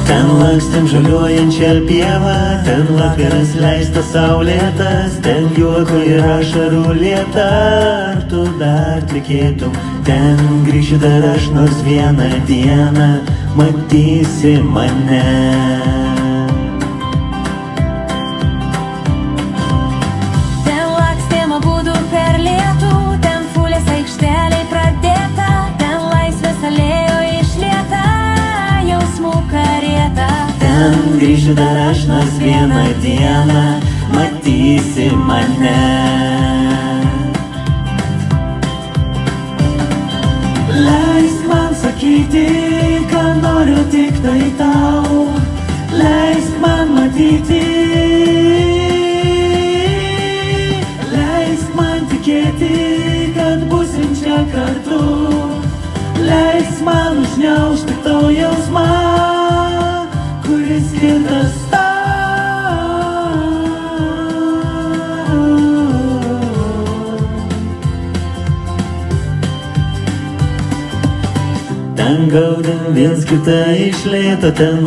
Ten lakstėm žaliuojančią pievą, ten vakaras leistas saulėtas, ten juoko ir ašarų lieta. Ar tu dar tikėtum, ten grįšiu dar aš nors vieną dieną, matysi mane. Ten lakstėm abudu per lietų, ten Fulės aikšteliai pradėta, ten laisvės alėjo išlieta, jausmų karieta. Ten grįšiu dar aš nors vieną dieną, matysi mane. Leisk man sakyti, ką noriu tik tai tau, leisk man matyti, leisk man tikėti, kad būsim čia kartu, leisk man užgniaužti tau jausmą, kuris skirtas tau. Ten gaudėm viens kitą iš lėto, ten